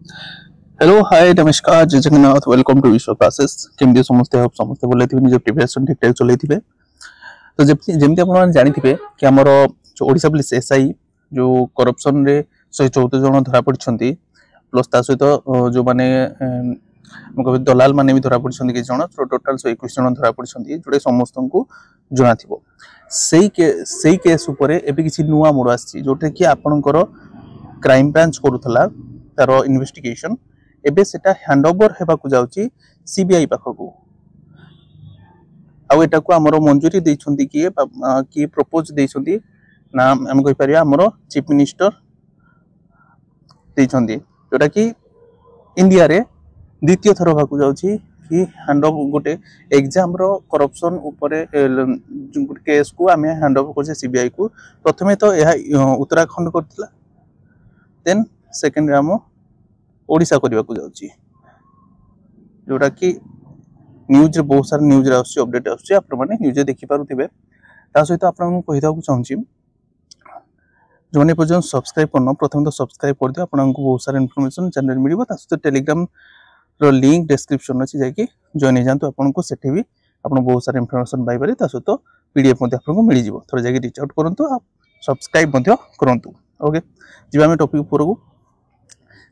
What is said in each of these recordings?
Hello hi नमस्कार जय Jagannath welcome to विश्व क्लासेस केमदी समस्ते आप समस्ते बोले थे निज प्रिपरेशन ठीक ठाक चलै थिबे। तो जेमती आपण जानि थिबे कि हमर जो ओडिसा पुलिस एसआई जो करप्शन रे 114 जन धरा पड़छंती प्लस ता सहित जो माने मको दलाल माने भी धरा पड़छंती कि जन टोटल 121 जन धरा पड़छंती जोडे समस्त को जणा थिबो। सेई केस ऊपर एबे किछि नुवा मोड आछि जोटे कि आपनकर क्राइम ब्रांच करूथला तार इन्वेस्टिगेशन एबे सेटा हैंडओवर हेबा को जाउची सीबीआई पाखकू आ एटा को हमरो मंजूरी दैछंती कि प्रपोज दैछंती ना हम कहि परिया हमरो चीफ मिनिस्टर दैछंती जोटा कि इंडिया रे द्वितीय थर हेबा को जाउची कि हैंडओवर गोटे एग्जाम रो करप्शन ऊपर केस को हमें हैंडओवर करछे सीबीआई को। प्रथमे तो यह उत्तराखंड करथिला देन सेकंड रे हम ओडिशा करबा को जाउची जोटा कि न्यूज रे बहुत सारा न्यूज रे आउची अपडेट आउची आपण माने न्यूज देखि पारुथिबे। ता सहित आपण को कहिदा को चाहूची जो माने पर्यंत सब्सक्राइब करनो प्रथम तो सब्सक्राइब कर दियो आपण को बहुत सारा इंफॉर्मेशन चैनल मिलिबो। ता सहित टेलीग्राम रो लिंक डिस्क्रिप्शन अछि जाय कि जॉइन जानतो आपण को सेठी भी आपण बहुत सारा इंफॉर्मेशन पाइ पारे। ता सहित पीडीएफ मध्ये आपण को मिलि जिवो थोर जाय कि रीच आउट करंतु आ सब्सक्राइब मध्ये करंतु। ओके जिबा में टॉपिक ऊपर को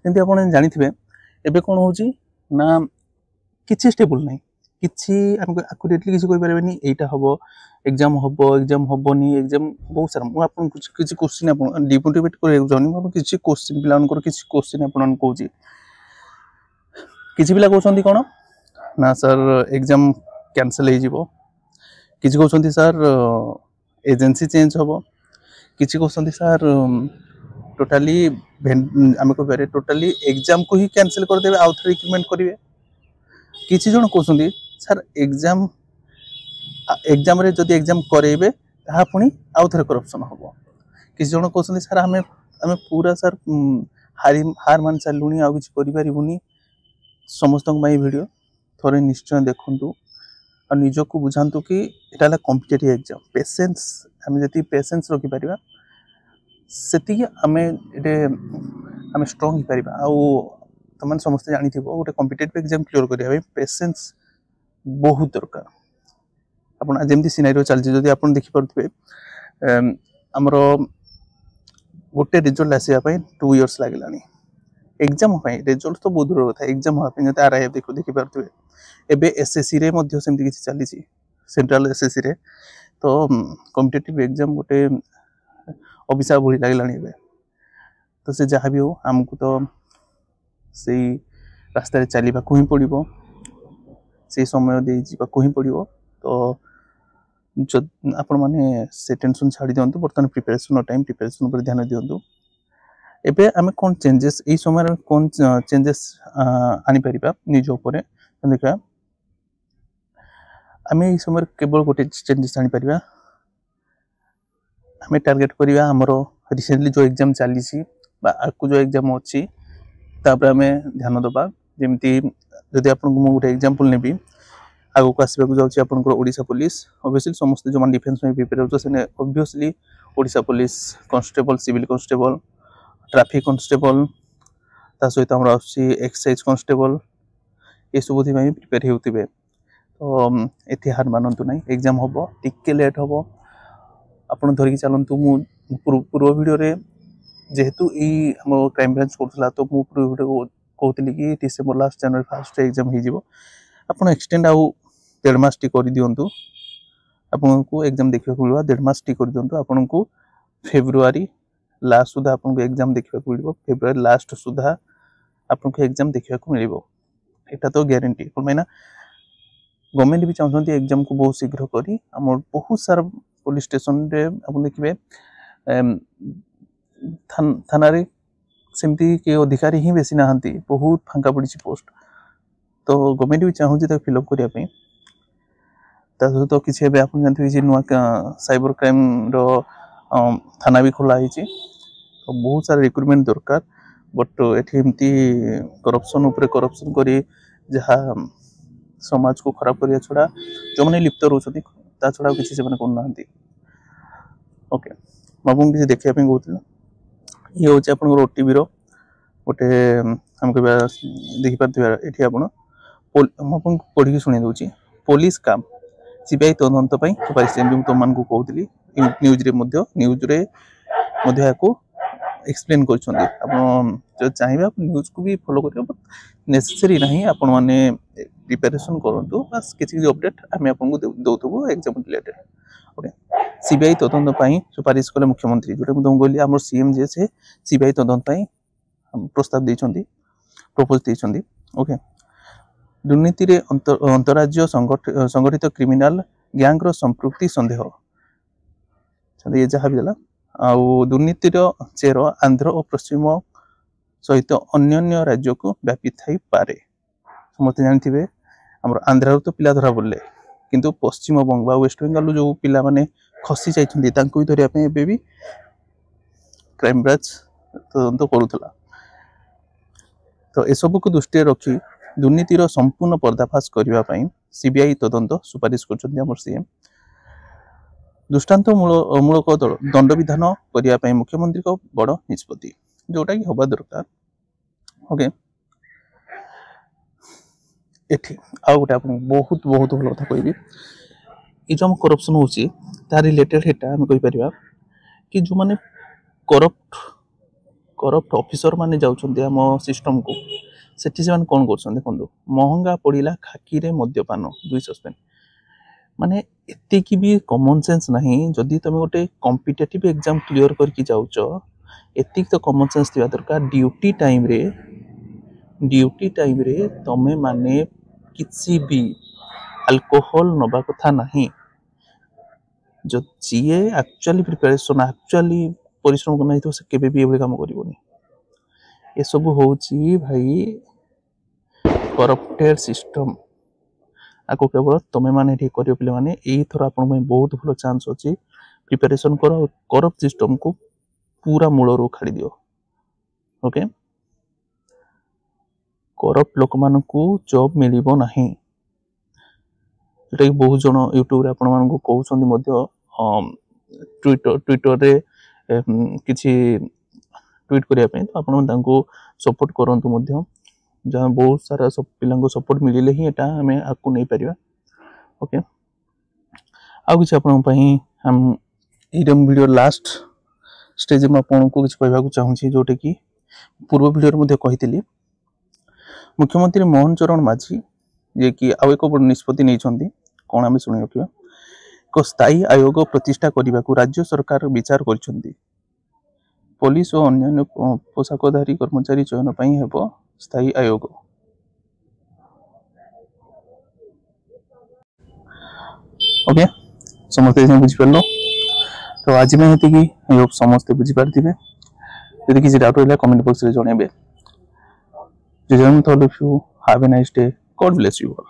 जेमती आपण जानि थिबे एबे कोन होची ना किछि स्टेबल नै किछि हमको एक्यूरेटली किछि कोइ परबेनी एटा हबो एग्जाम हबोनी एग्जाम बहुत सारा मु आपन किछि क्वेश्चन आपन डिमोटिवेट करे जानि मु किछि क्वेश्चन पिलान कर किछि क्वेश्चन आपन कहूची किछि पिला कहउछंती कोन ना सर एग्जाम कैंसिल हे जिवो किछि कहउछंती सर एजेंसी चेंज हबो किछि कहउछंती सर टोटली आमे को बेरे टोटली एग्जाम को ही कैंसिल कर देबे आउट रिक्रूटमेंट करिवे। किछि जण कहउछंती सर एग्जाम रे जदी एग्जाम करेबे ता पुनी आउट रे करप्शन हबो। किछि जण कहउछंती सर हमें पूरा सर हार मान चालुनी आ किछि करि परिबुनी। समस्त माई वीडियो थोरे निश्चय देखंतु और निजो को बुझांतु कि एटाला कॉम्पिटिटिव एग्जाम पेशेंस हम जति पेशेंस रखि परिबा सेति हमें स्ट्रांग ही परिबा। आ तुम समस्त जानी थिबो गोटे कॉम्पिटिटिव एग्जाम क्लियर करिया पेशेंस बहुत दरकार। आपण जेमती सिनेरियो चलछि जदी आपण देखि परथिबे हमरो गोटे रिजल्ट आसिया पय 2 इयर्स लागलानी एग्जाम पय रिजल्ट तो बहुत दूर था एग्जाम पय जते आरआई देखि परथिबे एबे एसएससी रे मध्ये सेमती किछि चलीछि सेंट्रल एसएससी रे तो कॉम्पिटिटिव एग्जाम गोटे अभिशाप भली लागलानी एबे। तो से जहाँ भी हो हमको तो सही रास्ता चलवा को ही पड़ो से समय दे जावाक ही पड़ो। तो जो आपण मैंने से टेंशन छाड़ी दिंतु बर्तमान प्रिपरेशन टाइम प्रिपरेशन पर ध्यान दिंतु। एबे आमे कौन चेंजेस ए समय कौन चेंजेस आनी परिबा निज ऊपर देखा आमे ए समय केवल गोटे चेंजेस आनी परिबा हमें टार्गेट करिया हमरो रिसेंटली जो एग्जाम चली बा आकु जो एग्जाम अच्छी तापर हमें ध्यान दबा जेमती जदि आपन को गोटे एग्जांपल नेबी आगो को आसबा को जाउची आपन को ओडिशा पुलिस ऑब्वियसली समस्त जो मान डिफेंस में प्रिपेयर होतो सेने obviously Odisha police constable civil constable traffic constable ता सहित हमरा आसी एक्साइज कांस्टेबल ए सब थि में प्रिपेयर हेउतिबे। तो एथि हार मानंतु नै एग्जाम होबो टिके लेट होबो आपण धरि चलंतु मु पूर्व वीडियो रे जेहेतु ई हम क्राइम ब्रांच करथला तो मु पूर्व वीडियो कहतली कि डिसेंबर लास्ट जनवरी फर्स्ट एग्जाम हे जिवो आपण एक्सटेंड आउ 1.5 मास टी कर दियंतु आपण को एग्जाम देखिबा को मिलबा 1.5 मास टी कर दियंतु आपण को फेब्रुआरी लास्ट सुधा आपण को एग्जाम देखिबा को मिलबो फेब्रुआरी लास्ट सुधा आपण को एग्जाम देखिबा को मिलबो एटा तो गारंटी कोन मैना गवर्नमेंट भी चाहते एग्जाम को बहुत शीघ्र करी हम बहुत सारा पुलिस स्टेशन रे आपण देखिबे थाना रे सेमती के अधिकारी ही बेसी नाहंती बहुत फांका पड़ी पोस्ट। तो गवर्नमेंट भी चाहूची तो फिलअप करिया पे तो किसी आप जानते नुआ साइबर क्राइम रो थाना भी खोला है तो बहुत सारा रिक्रुटमेंट दरकार बट एमती करप्शन ऊपर करप्शन करी जहाँ समाज को खराब करिया छड़ा जो मैंने लिप्त रोचती ता छड़ा किसी से करना। ओके बाबू किसी देखा कहूँ ये हूँ आप ओटीवी गोटे आम कह देखिपारे ये आप पढ़ी शुणी दूसरी पुलिस काम सीबीआई तदंत सुपारिश तुम कहती न्यूज एक्सप्लेन कर चाहिए आप न्यूज को भी फॉलो कर नेसेसरी नहीं आपण मैंने प्रिपरेशन करूँ बस किसी अपडेट आम आपको दौथु एग्जाम रिलेटेड ओके सीबीआई तदंत सुपारिश कले मुख्यमंत्री जोटा तुम कहली आम सीएम जी से सीबीआई तदंत प्रस्ताव देते प्रपोज देते ओके दुर्नीति रे अंतरराज्य संगठित क्रिमिनाल गैंग संपृक्ति संदेह ये जहाँ भी है आउ दुर्नीतिर चेर आंध्र और पश्चिम सहित अन्य राज्य को व्यापी थी पारे समस्ते जानते आम आंध्र तो पिला धरा बोले किंतु पश्चिम बंग वेस्ट बेंगल जो पिला माने खसी जाइए भी धरने भी क्राइम ब्रांच तदंत करूला तो यू को दृष्टि रखी दुर्नीतिर संपूर्ण पर्दाफाश करने सीबीआई तदंत सुपारिश कर सीएम दृष्टांत मूलक दंड विधान करने मुख्यमंत्री को बड़ निष्पत्ति जोटा कि हवा दरकार ओके एठी आ गोटे बहुत बहुत भल कथा कहि ये जो करप्शन होची ता रिलेटेड हेटा हम कहि परिबा कि जो माने करप्ट ऑफिसर माने जाउछन्ते हम सिस्टम को सेठी से कौन कर देखो महंगा पड़ा खाकी रे मद्यपान 2 सस्पेंड माने एतिकी भी कॉमन सेंस नहीं जदि तुम गोटे कॉम्पिटिटिव एग्जाम क्लियर करके जाउच एतिक तो कॉमन सेंस थिबा दरकार ड्यूटी टाइम रे तमे माने किसी भी अल्कोहल नबा कथा नहीं जो जीए एक्चुअली प्रिपरेशन एक्चुअली परिश्रम करना तो से केबे भी एभली काम करिवोनी ये सब होची भाई करप्टेड सिस्टम आपको केवल तुम मैंने ठीक कर पे मैंने यही थर आप बहुत भल चांस अच्छी प्रिपरेशन करो करप्ट सिस्टम को पूरा मूल उखाड़ी दियो ओके करप्ट लोक मान जॉब मिल ना जोटा कि बहुत जन यूट्यूब आपण कहते ट्विटर रे किसी ट्वीट करने तो आप सपोर्ट करूँ जहाँ बहुत सारा सब पिला सपोर्ट मिले ही एटा हमें आपको नहीं पारिबा ओके आ किसी हम वीडियो लास्ट स्टेज में आपको कुछ कहना चाहूँगी जोटे कि पूर्व वीडियो कही मुख्यमंत्री मोहन चरण माझी जे कि आउ एक बड़ निष्पत्ति नहीं कौन आम शुणी रखा एक स्थायी आयोग प्रतिष्ठा करने को राज्य सरकार विचार कर पुलिस और अन्य पोशाकधारी कर्मचारी चयन हेब स्थायी आयोग ओके समस्ते बुझीपार तो आज में ये समस्ते बुझीपारे यदि किसी डाउट रहा कमेंट बॉक्स में जनइबे। Have a nice day. God bless you all.